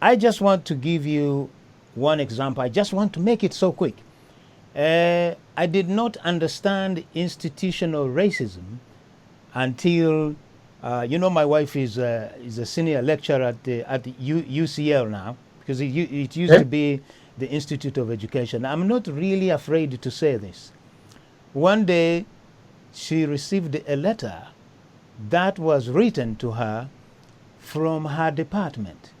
I just want to give you one example. I just want to make it so quick. I did not understand institutional racism until, my wife is a senior lecturer at the UCL now, because it used to be the Institute of Education. I'm not really afraid to say this. One day, she received a letter that was written to her from her department.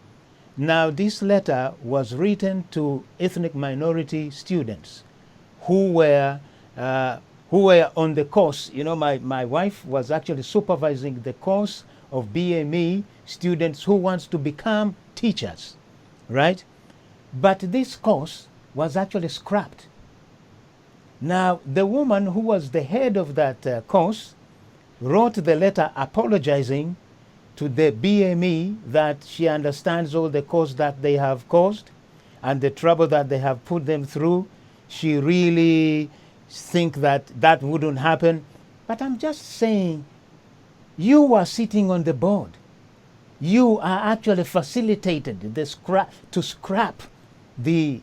Now, this letter was written to ethnic minority students who were on the course. My wife was actually supervising the course of BME students who wants to become teachers, right? But this course was actually scrapped. Now, the woman who was the head of that course wrote the letter apologizing to the BME that she understands all the course that they have caused and the trouble that they have put them through. She really think that that wouldn't happen. But I'm just saying, you are sitting on the board. You are actually facilitated to scrap the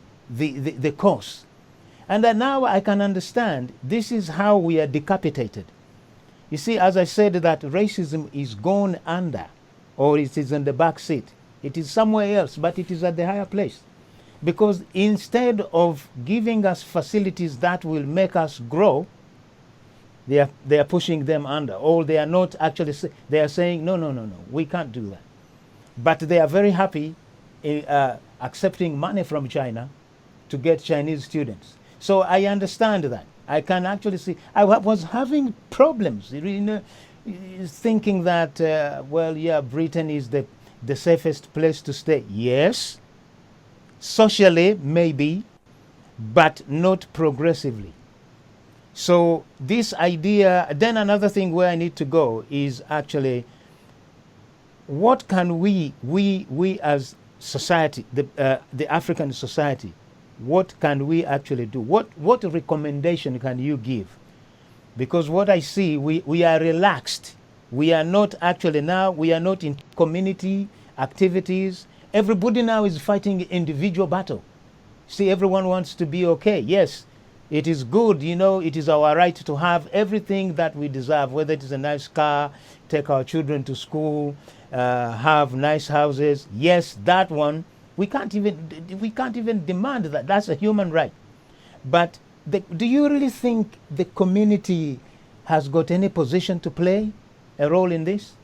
course. And now I can understand this is how we are decapitated. You see, as I said, that racism is gone under, or it is in the back seat. It is somewhere else, but it is at the higher place. Because instead of giving us facilities that will make us grow, they are pushing them under. Or they are not actually, they are saying, no, we can't do that. But they are very happy accepting money from China to get Chinese students. So I understand that. I can actually see, I was having problems, thinking that, Britain is the safest place to stay. Yes, socially maybe, but not progressively. So this idea, then another thing where I need to go is actually, what can we as society, the African society, what can we actually do? What recommendation can you give? Because what I see, we are relaxed. We are not actually now, we are not in community activities. Everybody now is fighting individual battle. See, everyone wants to be okay. Yes, it is good, it is our right to have everything that we deserve, whether it is a nice car, take our children to school, have nice houses. Yes, that one. We can't even demand that. That's a human right. But do you really think the community has got any position to play a role in this?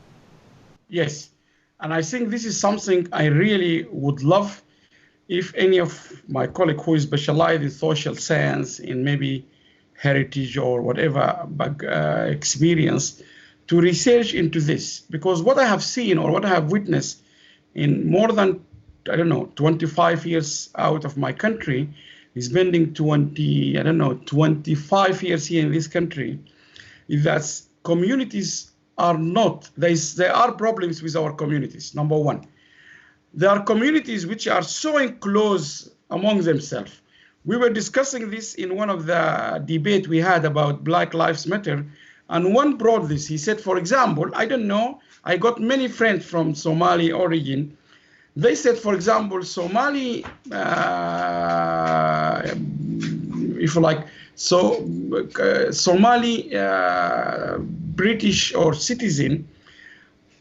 Yes. And I think this is something I really would love if any of my colleagues who is specialized in social science, in maybe heritage or whatever experience, to research into this. Because what I have seen or what I have witnessed in more than 25 years out of my country, spending 25 years here in this country, is that communities are not, there are problems with our communities, number one. There are communities which are so enclosed among themselves. We were discussing this in one of the debate we had about Black Lives Matter, and one brought this. He said, for example, I got many friends from Somali origin. They said, for example, Somali, Somali British or citizen,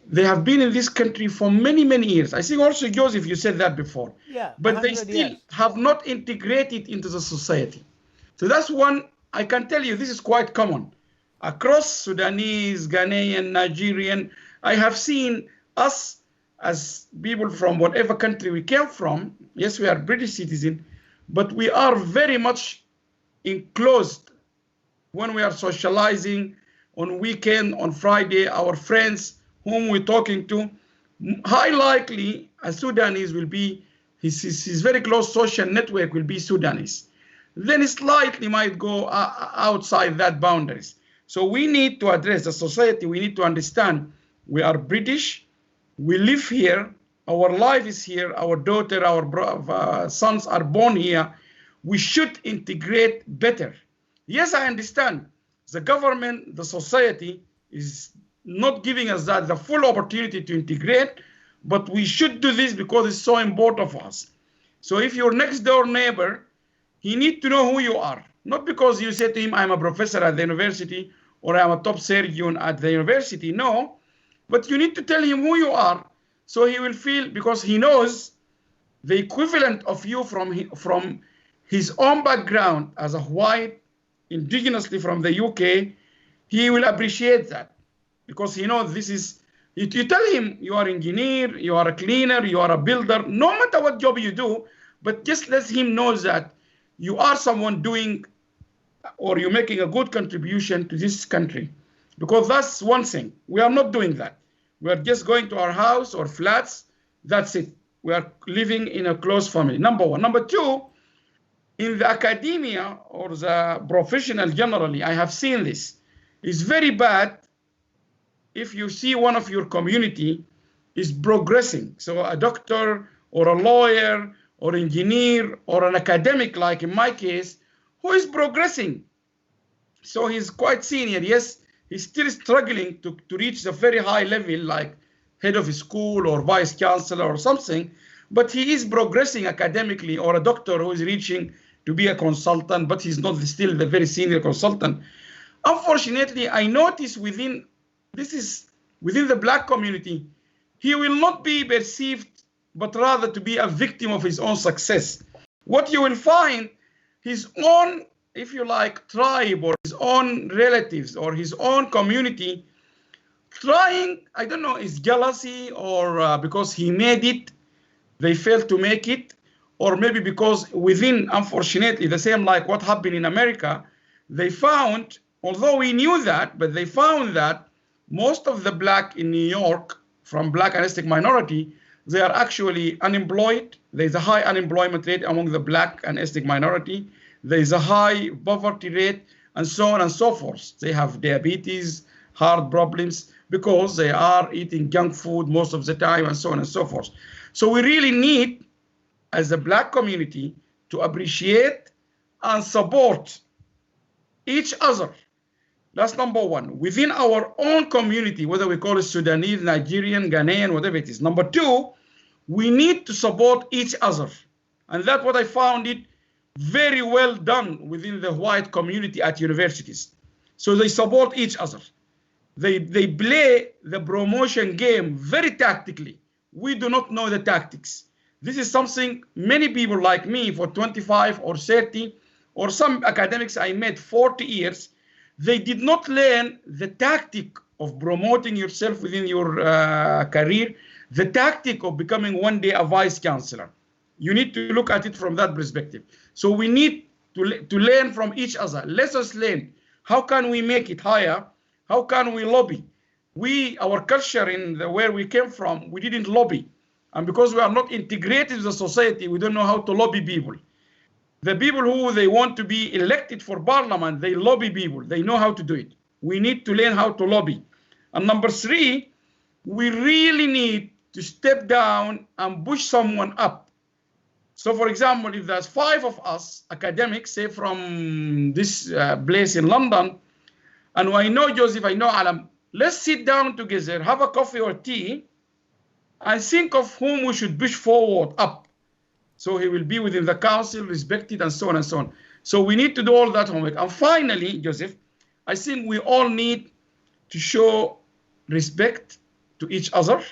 they have been in this country for many, many years. I think also, Joseph, you said that before. Yeah, but they still have not integrated into the society. So that's one, I can tell you, this is quite common. Across Sudanese, Ghanaian, Nigerian, I have seen us as people from whatever country we came from. Yes, we are British citizens, but we are very much enclosed when we are socializing on weekend, on Friday. Our friends whom we're talking to, high likely a Sudanese will be, his very close social network will be Sudanese. Then it slightly might go outside that boundaries. So we need to address the society. We need to understand we are British. We live here, our life is here, our daughter, our sons are born here. We should integrate better. Yes, I understand the government, the society is not giving us the full opportunity to integrate, but we should do this because it's so important for us. So if your next door neighbor, he needs to know who you are. Not because you say to him, I'm a professor at the university or I'm a top surgeon at the university. No, but you need to tell him who you are so he will feel, because he knows the equivalent of you from his own background as a white, indigenously from the UK, he will appreciate that because he knows this is, you tell him you are an engineer, you are a cleaner, you are a builder, no matter what job you do, but just let him know that you are someone doing or you're making a good contribution to this country. Because that's one thing. We are not doing that. We are just going to our house or flats. That's it. We are living in a close family. Number one. Number two, in the academia or the professional generally, I have seen this. It's very bad if you see one of your community is progressing. So a doctor or a lawyer or engineer or an academic, like in my case, who is progressing. So he's quite senior. Yes, he's still struggling to reach the very high level, like head of school or vice chancellor or something, but he is progressing academically, or a doctor who is reaching to be a consultant, but he's not still the very senior consultant. Unfortunately, I notice within the black community, he will not be perceived, but rather to be a victim of his own success. What you will find, his own, if you like, tribe or his own relatives or his own community trying, I don't know, is jealousy or because he made it, they failed to make it, or maybe because within, unfortunately, the same like what happened in America, they found, although we knew that, but they found that most of the black in New York from black and ethnic minority, they are actually unemployed. There's a high unemployment rate among the black and ethnic minority. There's a high poverty rate, and so on and so forth. They have diabetes, heart problems, because they are eating junk food most of the time, and so on and so forth. So we really need, as a black community, to appreciate and support each other. That's number one. Within our own community, whether we call it Sudanese, Nigerian, Ghanaian, whatever it is. Number two, we need to support each other. And that's what I found it very well done within the white community at universities. So they support each other. They play the promotion game very tactically. We do not know the tactics. This is something many people like me for 25 or 30, or some academics I met 40 years, they did not learn the tactic of promoting yourself within your career, the tactic of becoming one day a vice chancellor. You need to look at it from that perspective. So we need to learn from each other. Let us learn. How can we make it higher? How can we lobby? Our culture in where we came from, we didn't lobby. And because we are not integrated in the society, we don't know how to lobby people. The people who they want to be elected for parliament, they lobby people. They know how to do it. We need to learn how to lobby. And number three, we really need to step down and push someone up. So for example, if there's 5 of us academics, say from this place in London, and I know Joseph, I know Alam, let's sit down together, have a coffee or tea, and think of whom we should push forward up. So he will be within the council, respected, and so on and so on. So we need to do all that homework. And finally, Joseph, I think we all need to show respect to each other.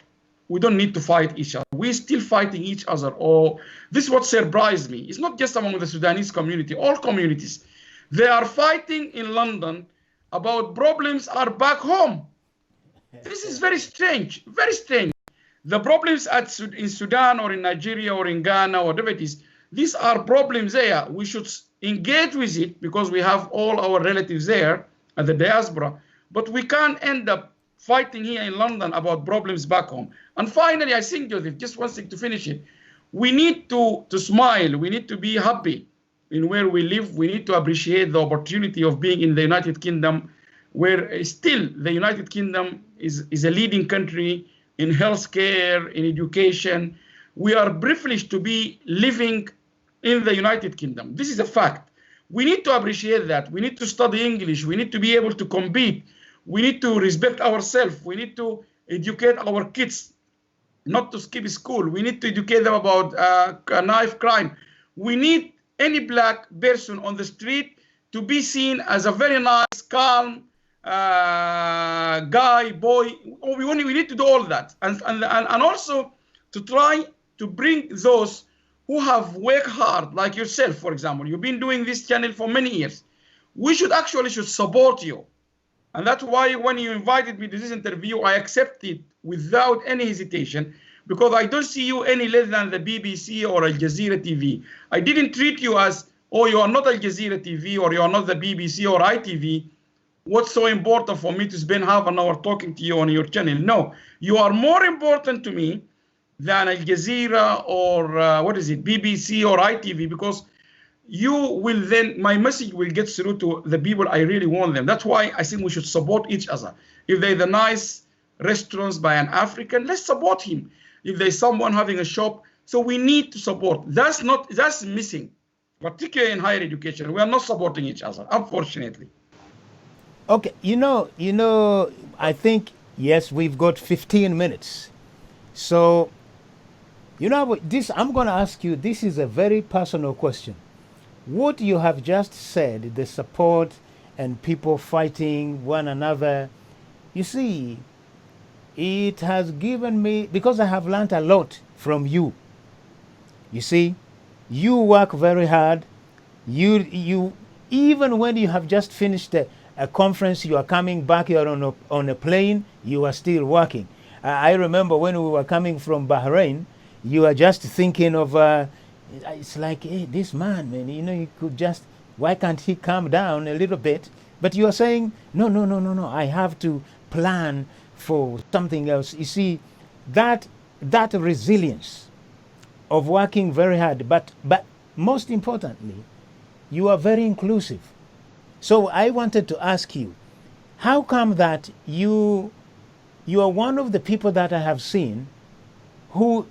We don't need to fight each other. We're still fighting each other. Or this is what surprised me. It's not just among the Sudanese community, all communities. They are fighting in London about problems are back home. This is very strange, very strange. The problems in Sudan or in Nigeria or in Ghana or whatever it is, these are problems there. We should engage with it because we have all our relatives there at the diaspora. But we can't end up fighting here in London about problems back home. And finally, I think, Joseph, just one thing to finish it. We need to smile. We need to be happy in where we live. We need to appreciate the opportunity of being in the United Kingdom, where still the United Kingdom is a leading country in healthcare, in education. We are privileged to be living in the United Kingdom. This is a fact. We need to appreciate that. We need to study English. We need to be able to compete. We need to respect ourselves. We need to educate our kids not to skip school. We need to educate them about knife crime. We need any black person on the street to be seen as a very nice, calm guy, boy. We need to do all that. And also to try to bring those who have worked hard, like yourself, for example. You've been doing this channel for many years. We should support you. And that's why when you invited me to this interview, I accepted without any hesitation, because I don't see you any less than the BBC or Al Jazeera TV. I didn't treat you as, oh, you are not Al Jazeera TV or you are not the BBC or ITV. What's so important for me to spend half an hour talking to you on your channel? No, you are more important to me than Al Jazeera or BBC or ITV, because you will then, my message will get through to the people I really want them. That's why I think we should support each other. If there's a nice restaurants by an African, let's support him. If there's someone having a shop, so we need to support. That's missing, particularly in higher education. We are not supporting each other, unfortunately. Okay, I think, yes, we've got 15 minutes. So, I'm going to ask you, this is a very personal question. What you have just said, the support and people fighting one another, you see, it has given me, because I have learned a lot from you. You see, you work very hard. You even when you have just finished a conference, you are coming back, you are on a plane, you are still working. I remember when we were coming from Bahrain, you are just thinking of, it's like, hey, this man, he could just, why can't he calm down a little bit? But you are saying, no, I have to plan for something else. You see, that resilience of working very hard, but most importantly, you are very inclusive. So I wanted to ask you, how come that you are one of the people that I have seen who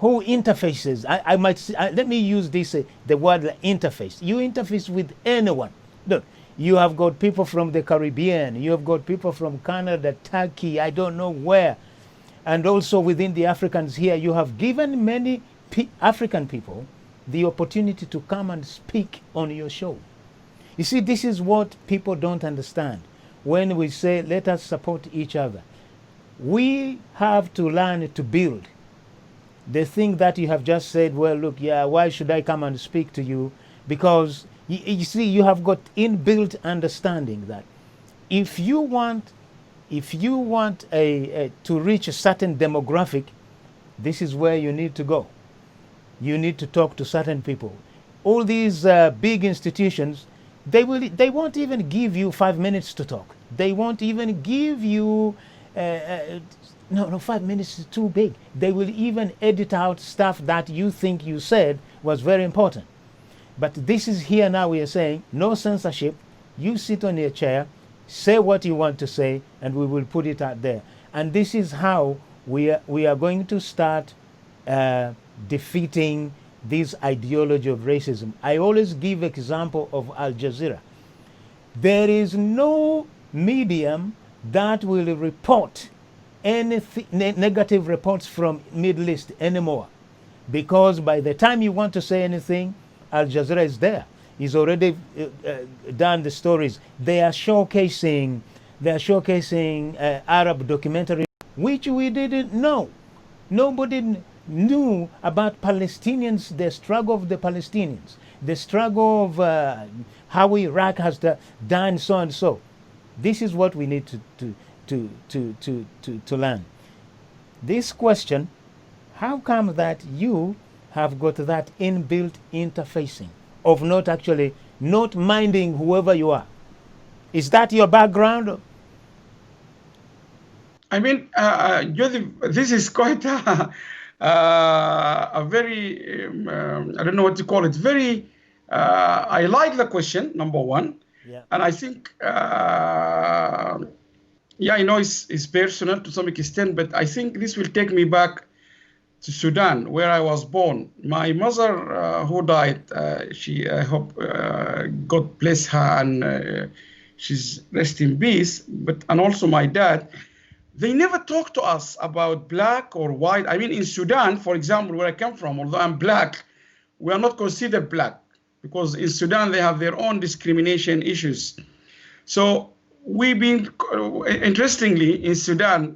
interfaces? I might say, let me use this the word interface. You interface with anyone. Look, you have got people from the Caribbean, you have got people from Canada, Turkey, I don't know where, and also within the Africans here, you have given many African people the opportunity to come and speak on your show. You see, this is what people don't understand when we say, let us support each other. We have to learn to build. The thing that you have just said, well, look, yeah, why should I come and speak to you? Because you see, you have got inbuilt understanding that if you want to reach a certain demographic, this is where you need to go. You need to talk to certain people. All these big institutions, they won't even give you 5 minutes to talk. They won't even give you no, 5 minutes is too big. They will even edit out stuff that you think you said was very important. But this is here now, we are saying, no censorship. You sit on your chair, say what you want to say, and we will put it out there. And this is how we are going to start defeating this ideology of racism. I always give example of Al Jazeera. There is no medium that will report any negative reports from Middle East anymore, because by the time you want to say anything, Al Jazeera is there. He's already done the stories. They are showcasing Arab documentary, which we didn't know. Nobody knew about Palestinians, the struggle of the Palestinians, the struggle of how Iraq has done so and so. This is what we need to learn. This question, how come that you have got that inbuilt interfacing of not minding whoever you are? Is that your background? I mean, Joseph, this is quite a very, I don't know what to call it, very, I like the question, number one. Yeah. And I think, yeah, I know it's personal to some extent, but I think this will take me back to Sudan, where I was born. My mother, who died, I hope God bless her and she's rest in peace. And also my dad, They never talk to us about black or white. I mean, in Sudan, for example, where I come from, although I'm black, we are not considered black because in Sudan, they have their own discrimination issues. So we've been, interestingly, in Sudan,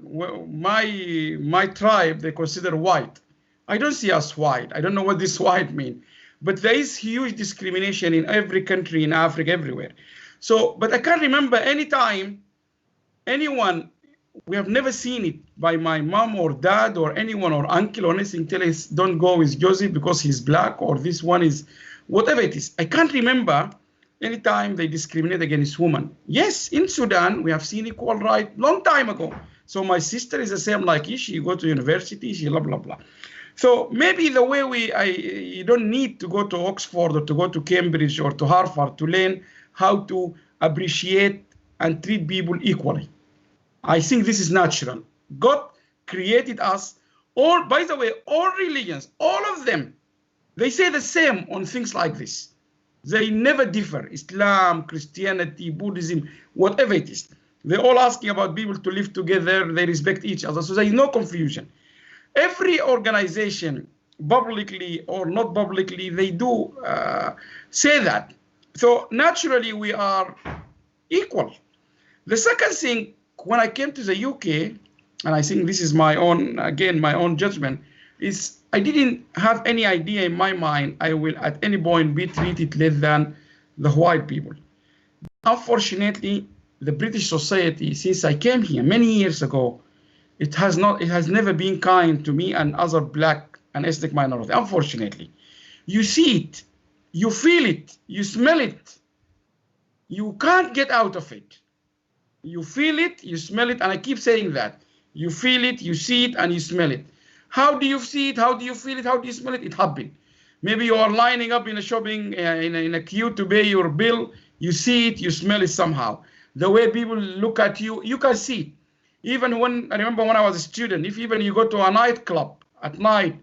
my tribe, they consider white. I don't see us white. I don't know what this white mean, but there is huge discrimination in every country in Africa, everywhere. So, but I can't remember any time anyone, we have never seen it by my mom or dad or anyone or uncle or anything tell us don't go with Joseph because he's black or this one is whatever it is. I can't remember any time they discriminate against women. Yes, in Sudan, we have seen equal right long time ago. So my sister is the same like you. She go to university, she blah, blah, blah. So maybe the way you don't need to go to Oxford or to go to Cambridge or to Harvard to learn how to appreciate and treat people equally. I think this is natural. God created us, all, by the way, all religions, all of them, they say the same on things like this. They never differ. Islam, Christianity, Buddhism, whatever it is. They're all asking about people to live together. They respect each other. So there is no confusion. Every organization, publicly or not publicly, they do say that. So naturally, we are equal. The second thing, when I came to the UK, and I think this is my own, again, my own judgment, is I didn't have any idea in my mind I will at any point be treated less than the white people. Unfortunately, the British society, since I came here many years ago, it has never been kind to me and other black and ethnic minority, unfortunately. You see it, you feel it, you smell it. You can't get out of it. You feel it, you smell it, and I keep saying that. You feel it, you see it, and you smell it. How do you see it? How do you feel it? How do you smell it? It happened. Maybe you are lining up in a shopping, in a queue to pay your bill. You see it, you smell it somehow. The way people look at you, you can see it. Even when, I remember when I was a student, if even you go to a nightclub at night,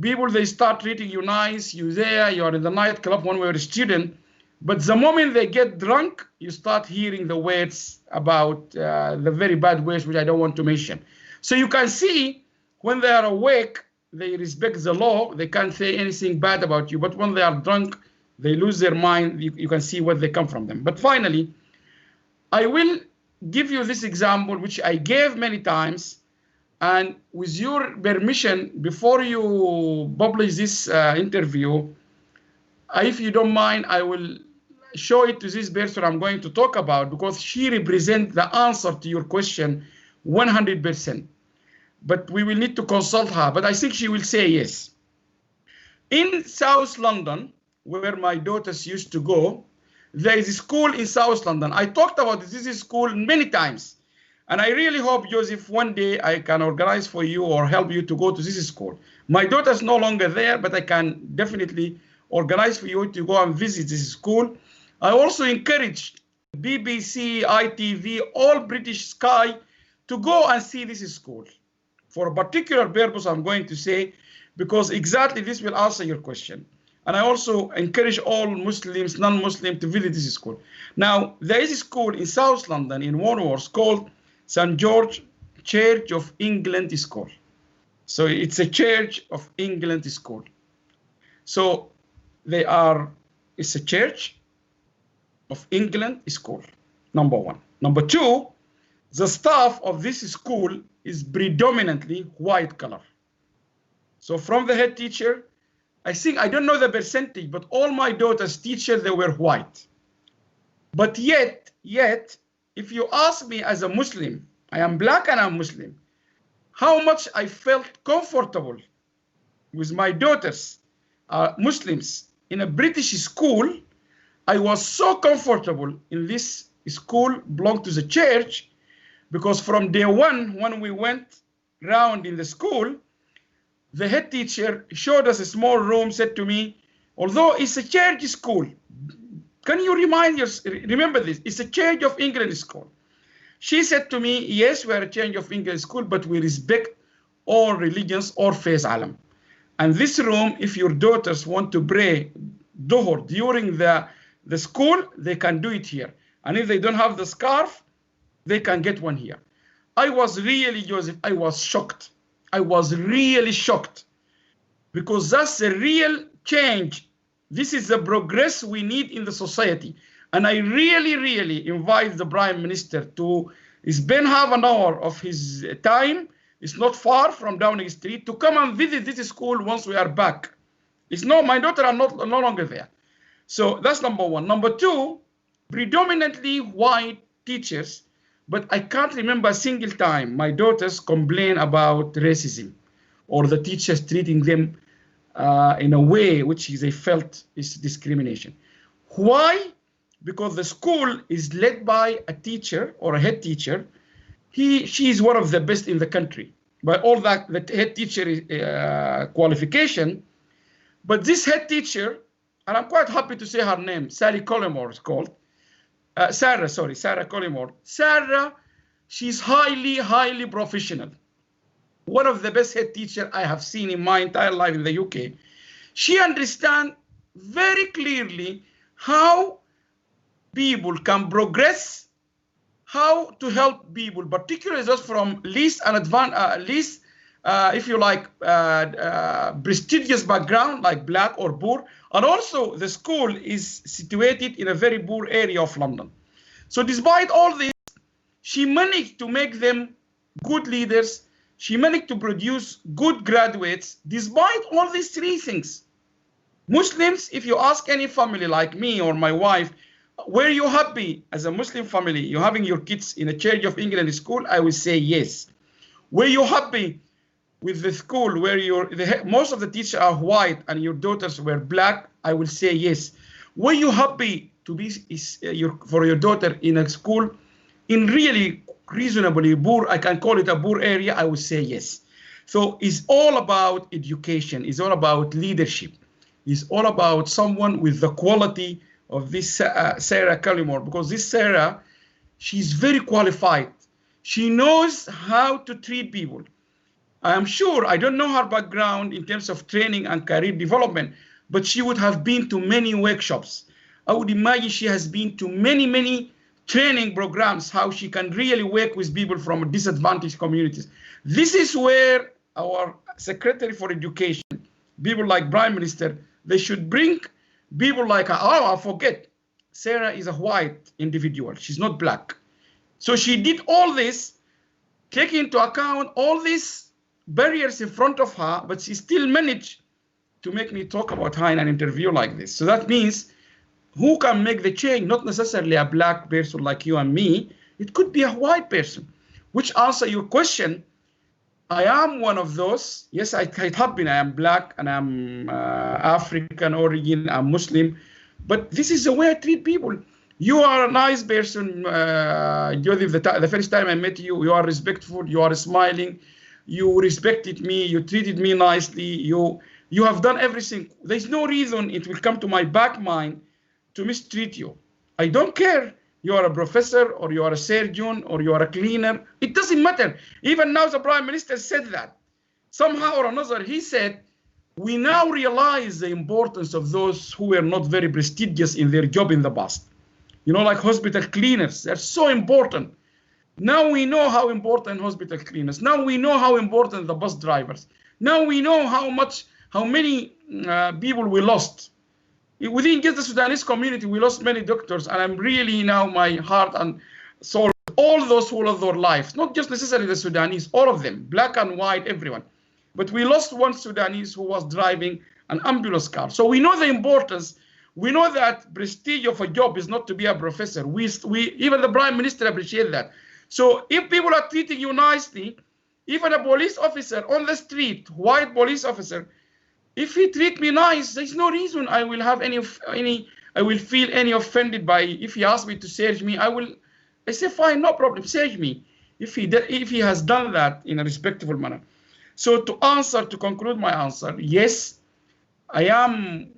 people, they start treating you nice, you there, you are in the nightclub when we were a student, but the moment they get drunk, you start hearing the words about the very bad words, which I don't want to mention. So you can see when they are awake, they respect the law, they can't say anything bad about you, but when they are drunk, they lose their mind, you can see where they come from them. But finally, I will give you this example, which I gave many times, and with your permission, before you publish this interview, if you don't mind, I will show it to this person I'm going to talk about, because she represents the answer to your question 100%. But we will need to consult her, but I think she will say yes. In South London, where my daughters used to go, there is a school in South London. I talked about this school many times. And I really hope, Joseph, one day I can organize for you or help you to go to this school. My daughter's no longer there, but I can definitely organize for you to go and visit this school. I also encourage BBC, ITV, all British Sky to go and see this school. For a particular purpose, I'm going to say, because exactly this will answer your question. And I also encourage all Muslims, non-Muslims to visit this school. Now, there is a school in South London, in Wandsworth, called St. George Church of England School. So it's a Church of England school. So it's a Church of England school, number one. Number two, the staff of this school is predominantly white color. So from the head teacher, I think, I don't know the percentage, but all my daughter's teachers, they were white. But yet, if you ask me as a Muslim, I am black and I'm Muslim, how much I felt comfortable with my daughters, Muslims, in a British school. I was so comfortable in this school, belonged to the church, because from day one, when we went round in the school, the head teacher showed us a small room, said to me, although it's a church school, can you remember this? It's a Church of England school. She said to me, yes, we are a Church of England school, but we respect all religions or faiths, Alam. And this room, if your daughters want to pray Dhuhr during the school, they can do it here. And if they don't have the scarf, they can get one here. I was really, Joseph, I was shocked. I was really shocked, because that's a real change. This is the progress we need in the society. And I really, really invite the Prime Minister to spend half an hour of his time, it's not far from Downing Street, to come and visit this school once we are back. It's no, my daughter are no longer there. So that's number one. Number two, predominantly white teachers, but I can't remember a single time my daughters complain about racism or the teachers treating them in a way which they felt is discrimination. Why? Because the school is led by a teacher or a head teacher. She is one of the best in the country by all that the head teacher qualification. But this head teacher, and I'm quite happy to say her name, Sally Collymore is called. Sarah Collymore. Sarah, she's highly professional. One of the best head teacher I have seen in my entire life in the UK. She understands very clearly how people can progress, how to help people, particularly those from least and least, if you like, prestigious background like black or poor. And also the school is situated in a very poor area of London. So despite all this, she managed to make them good leaders. She managed to produce good graduates despite all these three things. Muslims, if you ask any family like me or my wife, were you happy as a Muslim family, you're having your kids in a Church of England school? I will say yes. Were you happy with the school where most of the teachers are white and your daughters were black? I will say yes. Were you happy to be for your daughter in a school in really reasonably poor, I can call it a poor area? I would say yes. So it's all about education. It's all about leadership. It's all about someone with the quality of this Sarah Collymore, because this Sarah, she's very qualified. She knows how to treat people. I am sure, I don't know her background in terms of training and career development, but she would have been to many workshops. I would imagine she has been to many training programs, how she can really work with people from disadvantaged communities. This is where our Secretary for Education, people like Prime Minister, they should bring people like her. Oh, I forget, Sarah is a white individual. She's not black. So she did all this, taking into account all these barriers in front of her, but she still managed to make me talk about her in an interview like this. So that means who can make the change? Not necessarily a black person like you and me. It could be a white person, which answer your question. I am one of those. Yes, I have been. I am black and I'm African origin. I'm Muslim, but this is the way I treat people. You are a nice person, Joseph. The first time I met you, you are respectful. You are smiling. You respected me. You treated me nicely. You have done everything. There's no reason it will come to my back mind to mistreat you. I don't care. You are a professor or you are a surgeon or you are a cleaner. It doesn't matter. Even now the Prime Minister said that. Somehow or another, he said, we now realize the importance of those who were not very prestigious in their job in the past. You know, like hospital cleaners, they're so important. Now we know how important hospital cleaners. Now we know how important the bus drivers. Now we know how many people we lost. Within just the Sudanese community, we lost many doctors, and I'm really now my heart and soul, all those who lost their lives, not just necessarily the Sudanese, all of them, black and white, everyone. But we lost one Sudanese who was driving an ambulance car. So we know the importance. We know that prestige of a job is not to be a professor. Even the Prime Minister appreciates that. So if people are treating you nicely, even a police officer on the street, white police officer, if he treat me nice, there's no reason I will have I will feel any offended by, if he asks me to search me, I say, fine, no problem, search me. If he has done that in a respectful manner. So to conclude my answer, yes, I am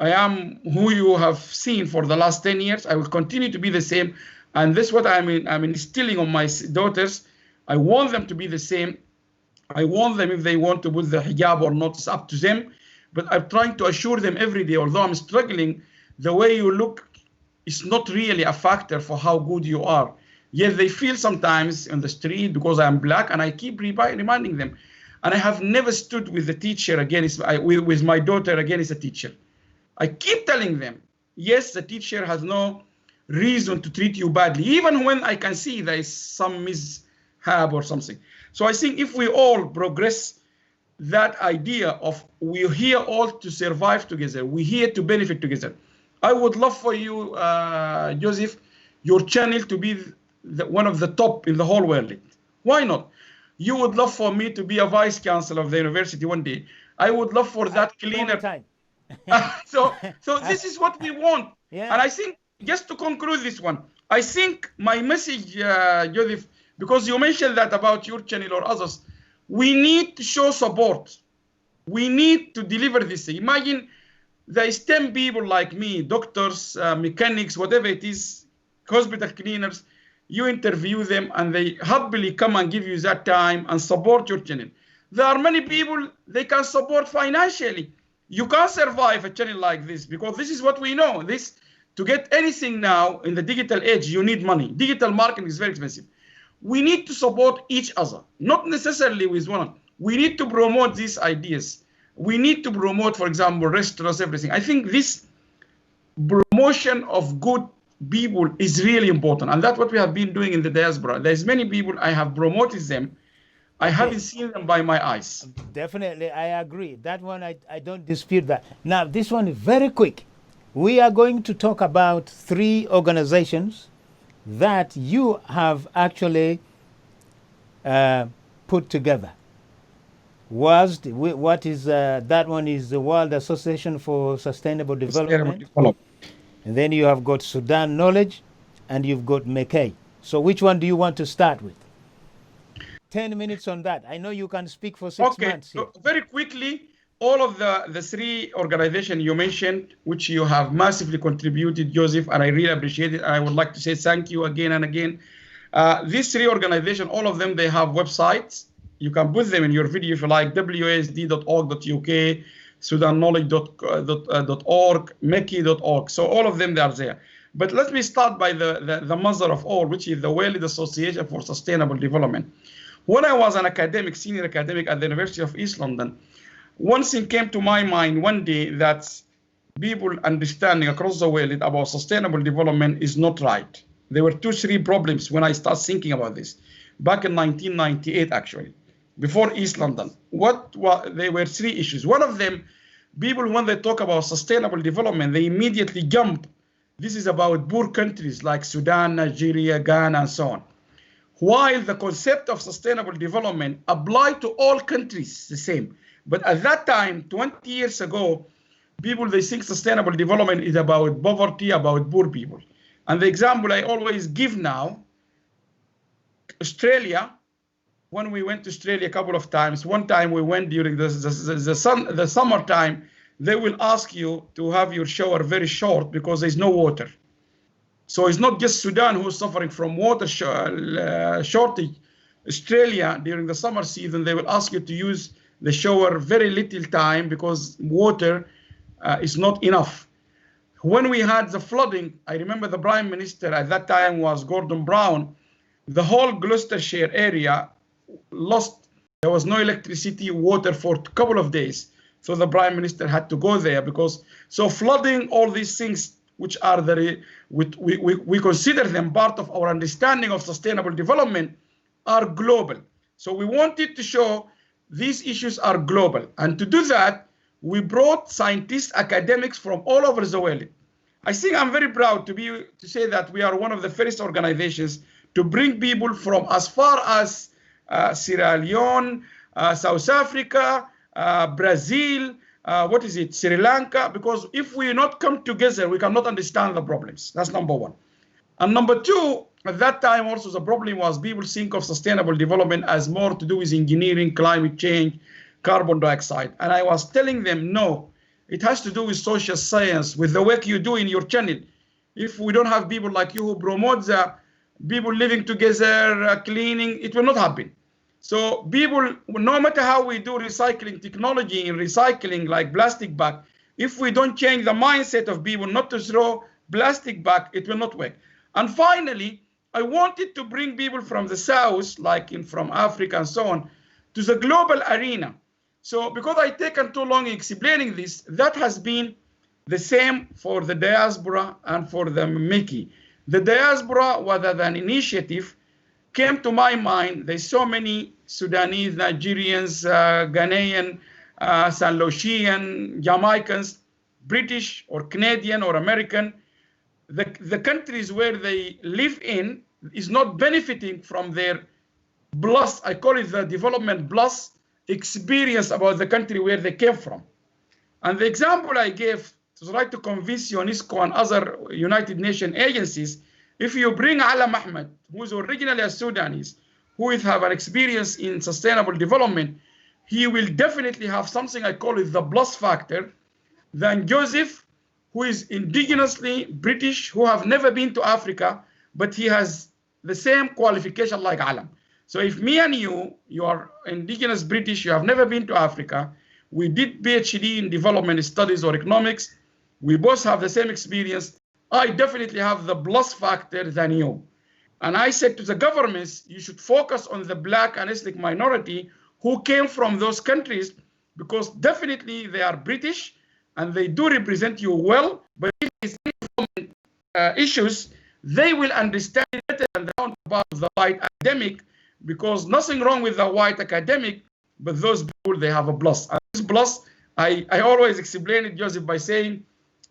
who you have seen for the last 10 years. I will continue to be the same. And this is what I'm instilling on my daughters. I want them to be the same. I want them, if they want to put the hijab or not, it's up to them. But I'm trying to assure them every day, although I'm struggling, the way you look is not really a factor for how good you are. Yet they feel sometimes on the street because I am black, and I keep reminding them. And I have never stood with the teacher against, with my daughter against a teacher. I keep telling them, yes, the teacher has no reason to treat you badly, even when I can see there is some mishap or something. So I think if we all progress that idea of we're here all to survive together, we're here to benefit together. I would love for you, Joseph, your channel to be one of the top in the whole world. Why not? You would love for me to be a vice chancellor of the university one day. I would love for that cleaner. so this is what we want. Yeah. And I think, just to conclude this one, I think my message, Joseph, because you mentioned that about your channel or others, we need to show support. We need to deliver this thing. Imagine the STEM people like me, doctors, mechanics, whatever it is, hospital cleaners, you interview them and they happily come and give you that time and support your channel. There are many people they can support financially. You can't survive a channel like this because this is what we know. This, to get anything now in the digital age, you need money. Digital marketing is very expensive. We need to support each other, not necessarily with one. We need to promote these ideas. We need to promote, for example, restaurants, everything. I think this promotion of good people is really important. And that's what we have been doing in the diaspora. There's many people, I have promoted them. I haven't seen them by my eyes. Definitely, I agree. That one, I don't dispute that. Now, this one is very quick. We are going to talk about 3 organizations that you have actually put together. What is that one is the World Association for Sustainable Development. And then you have got Sudan Knowledge, and you've got MEKEI. So which one do you want to start with? 10 minutes on that. I know you can speak for 6 months. Okay, so very quickly, all of the 3 organizations you mentioned, which you have massively contributed, Joseph, and I really appreciate it. I would like to say thank you again and again. These 3 organizations, all of them, they have websites. You can put them in your video if you like, wasd.org.uk, sudanknowledge.org, MEKEI.org. So all of them, they are there. But let me start by the mother of all, which is the World Association for Sustainable Development. When I was an academic, senior academic at the University of East London, one thing came to my mind one day, that people understanding across the world about sustainable development is not right. There were 2-3 problems when I started thinking about this, back in 1998, actually, before East London. There were 3 issues. One of them, people, when they talk about sustainable development, they immediately jump. This is about poor countries like Sudan, Nigeria, Ghana, and so on. While the concept of sustainable development applied to all countries the same. But at that time, 20 years ago, people, they think sustainable development is about poverty, about poor people. And the example I always give now, Australia, when we went to Australia a couple of times, one time we went during the summertime, they will ask you to have your shower very short because there's no water. So it's not just Sudan who's suffering from water shortage. Australia, during the summer season, they will ask you to use the shower very little time because water is not enough. When we had the flooding, I remember the Prime Minister at that time was Gordon Brown. The whole Gloucestershire area lost, there was no electricity, water for a couple of days. So the Prime Minister had to go there because, so flooding, all these things, which are we consider them part of our understanding of sustainable development, are global. So we wanted to show these issues are global. And to do that, we brought scientists, academics from all over the world. I think I'm very proud to say that we are one of the first organizations to bring people from as far as Sierra Leone, South Africa, Brazil, Sri Lanka, because if we not come together, we cannot understand the problems. That's number one. And number two, at that time also the problem was people think of sustainable development as more to do with engineering, climate change, carbon dioxide. And I was telling them, no, it has to do with social science, with the work you do in your channel. If we don't have people like you who promote the people living together, cleaning, it will not happen. So people, no matter how we do recycling technology in recycling like plastic bag, if we don't change the mindset of people not to throw plastic back, it will not work. And finally, I wanted to bring people from the South, like from Africa and so on, to the global arena. So because I taken too long explaining this, that has been the same for the diaspora and for the MEKEI. The diaspora was an initiative came to my mind. There's so many Sudanese, Nigerians, Ghanaian, St. Lucian, Jamaicans, British or Canadian or American. The countries where they live in is not benefiting from their plus, I call it the development plus experience about the country where they came from. And the example I gave to try to convince UNESCO and other United Nations agencies, if you bring Allam Ahmed, who is originally a Sudanese, who is have an experience in sustainable development, he will definitely have something I call it the plus factor than Joseph, who is indigenously British, who have never been to Africa, but he has the same qualification like Alam. So if me and you are indigenous British, you have never been to Africa, we did PhD in development studies or economics, we both have the same experience, I definitely have the plus factor than you. And I said to the governments, you should focus on the black and ethnic minority who came from those countries, because definitely they are British and they do represent you well, but if there's any development issues, they will understand it better than the about the white academic, because nothing wrong with the white academic, but those people, they have a plus. And this plus, I always explain it, Joseph, by saying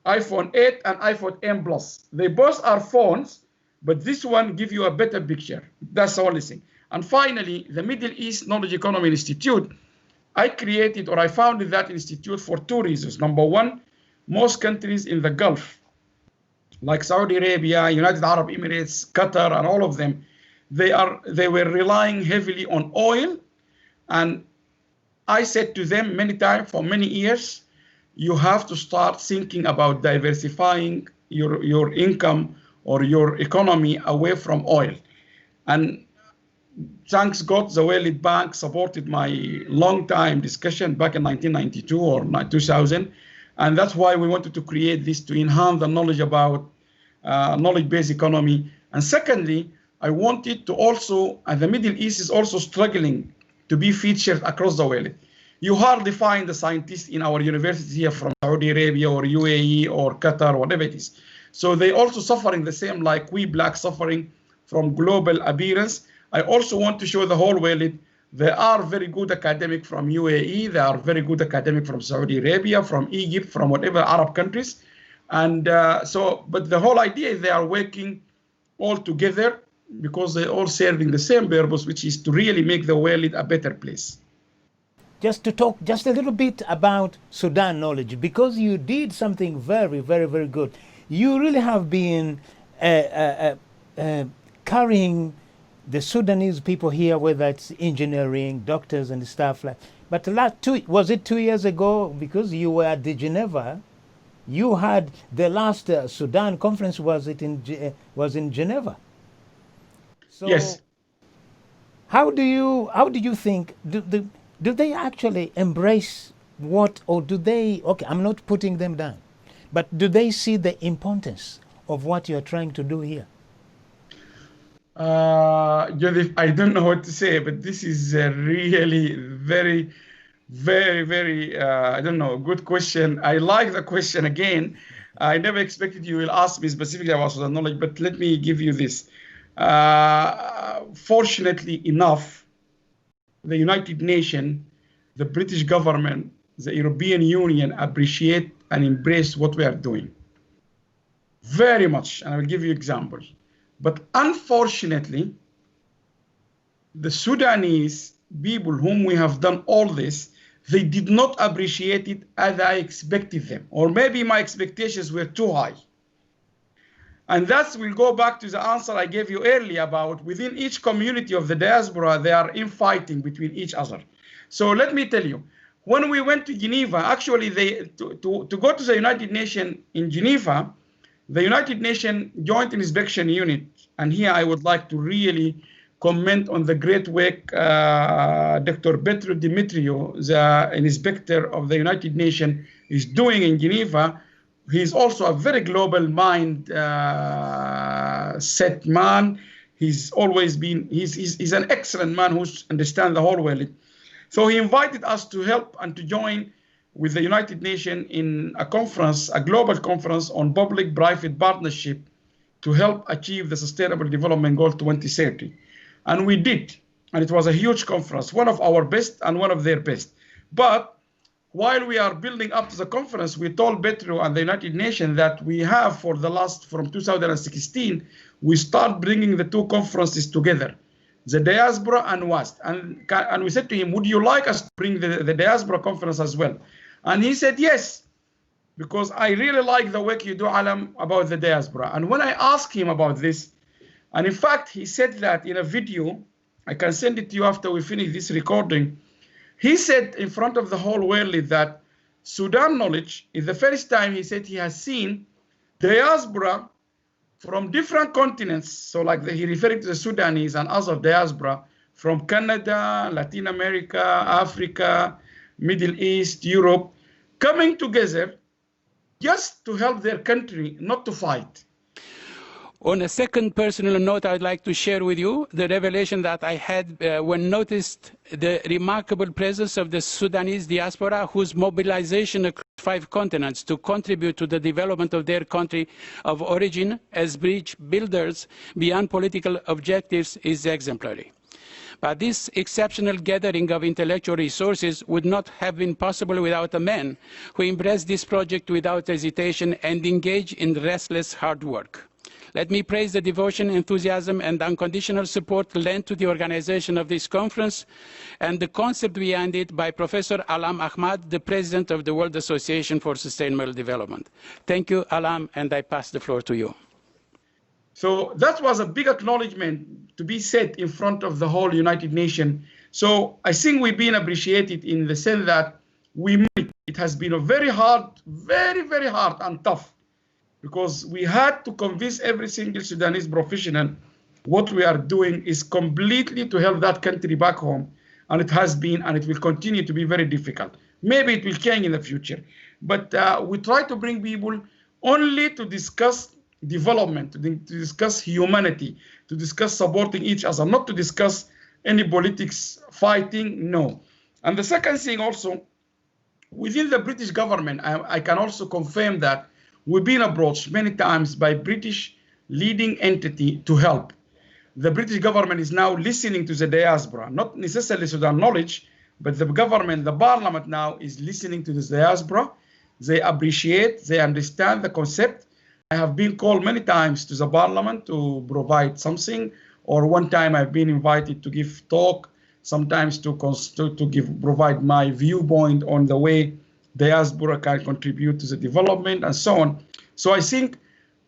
iPhone 8 and iPhone 8 Plus. They both are phones, but this one gives you a better picture. That's the only thing. And finally, the Middle East Knowledge Economy Institute, I created or I founded that institute for two reasons. Number one, most countries in the Gulf, like Saudi Arabia, United Arab Emirates, Qatar, and all of them, they were relying heavily on oil. And I said to them many times, for many years, you have to start thinking about diversifying your income or your economy away from oil. And thanks God, the World Bank supported my long time discussion back in 1992 or 2000. And that's why we wanted to create this, to enhance the knowledge about knowledge-based economy. And secondly, I wanted to also, and the Middle East is also struggling to be featured across the world. You hardly find the scientists in our universities here from Saudi Arabia or UAE or Qatar, whatever it is. So they also suffering the same like we blacks suffering from global appearance. I also want to show the whole world there are very good academic from UAE, there are very good academic from Saudi Arabia, from Egypt, from whatever Arab countries. And but the whole idea is they are working all together because they're all serving the same purpose, which is to really make the world a better place. Just to talk just a little bit about Sudan knowledge, because you did something very, very, very good. You really have been carrying the Sudanese people here, whether it's engineering, doctors and stuff like. But was it 2 years ago, because you were at the Geneva, you had the last Sudan conference was in Geneva. So yes. How do you think do they actually embrace what, or do they, okay, I'm not putting them down, but do they see the importance of what you're trying to do here? Joseph, I don't know what to say, but this is a really very, very, very, I don't know, good question. I like the question again. I never expected you will ask me specifically about the knowledge, but let me give you this. Fortunately enough, the United Nations, the British government, the European Union appreciate and embrace what we are doing very much. And I will give you examples. But unfortunately, the Sudanese people whom we have done all this, they did not appreciate it as I expected them. Or maybe my expectations were too high. And that will go back to the answer I gave you earlier about within each community of the diaspora, they are infighting between each other. So let me tell you, when we went to Geneva, actually to go to the United Nations in Geneva, the United Nations Joint Inspection Unit, and here I would like to really comment on the great work Dr. Petru Dimitriou, the inspector of the United Nations, is doing in Geneva. He's also a very global mind set man. He's always been, he's an excellent man who understands the whole world. So he invited us to help and to join with the United Nations in a conference, a global conference on public-private partnership to help achieve the Sustainable Development Goal 2030. And we did, and it was a huge conference, one of our best and one of their best. But while we are building up to the conference, we told Petro and the United Nations that we have for the last, from 2016, we start bringing the two conferences together, the diaspora and West. And we said to him, would you like us to bring the diaspora conference as well? And he said, yes, because I really like the work you do, Alam, about the diaspora. And when I asked him about this, and in fact, he said that in a video, I can send it to you after we finish this recording. He said in front of the whole world that Sudan knowledge is the first time he said he has seen diaspora from different continents. So like he referring to the Sudanese and other diaspora from Canada, Latin America, Africa, Middle East, Europe, coming together just to help their country, not to fight. On a second personal note, I'd like to share with you the revelation that I had when noticed the remarkable presence of the Sudanese diaspora, whose mobilization across 5 continents to contribute to the development of their country of origin as bridge builders beyond political objectives is exemplary. But this exceptional gathering of intellectual resources would not have been possible without a man who embraced this project without hesitation and engaged in restless hard work. Let me praise the devotion, enthusiasm, and unconditional support lent to the organization of this conference and the concept behind it by Professor Allam Ahmed, the President of the World Association for Sustainable Development. Thank you, Allam, and I pass the floor to you. So that was a big acknowledgement to be said in front of the whole United Nations. So I think we've been appreciated in the sense that it has been a very hard, very, very hard and tough, because we had to convince every single Sudanese professional what we are doing is completely to help that country back home. And it has been, and it will continue to be very difficult. Maybe it will change in the future. But we try to bring people only to discuss development, to discuss humanity, to discuss supporting each other, not to discuss any politics, fighting, no. And the second thing also, within the British government, I can also confirm that we've been approached many times by British leading entity to help. The British government is now listening to the diaspora, not necessarily Sudan knowledge, but the government, the parliament now is listening to the diaspora. They appreciate, they understand the concept. I have been called many times to the parliament to provide something, or one time I've been invited to give talk, sometimes to provide my viewpoint on the way diaspora can contribute to the development and so on. So I think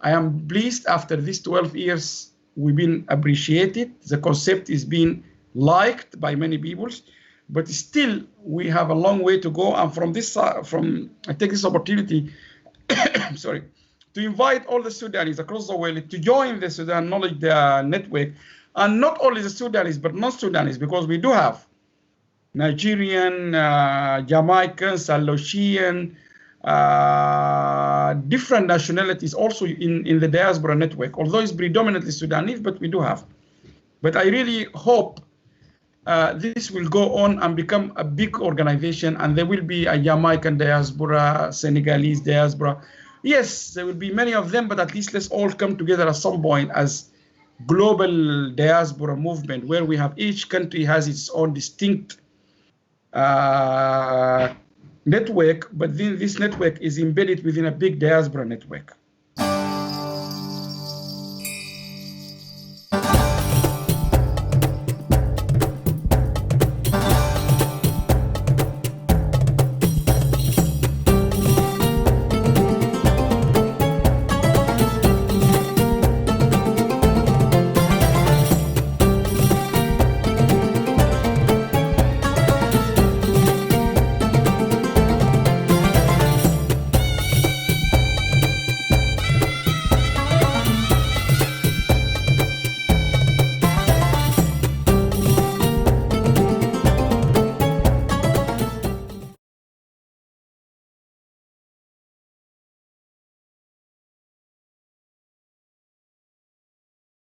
I am pleased after these 12 years, we've been appreciated. The concept is being liked by many people, but still we have a long way to go. And from this, I take this opportunity, sorry, to invite all the Sudanese across the world to join the Sudan Knowledge Network, and not only the Sudanese, but non-Sudanese, because we do have Nigerian, Jamaican, Salosian, different nationalities also in the diaspora network, although it's predominantly Sudanese, but we do have. But I really hope this will go on and become a big organization, and there will be a Jamaican diaspora, Senegalese diaspora. Yes, there will be many of them, but at least let's all come together at some point as global diaspora movement, where we have each country has its own distinct network, but then this network is embedded within a big diaspora network.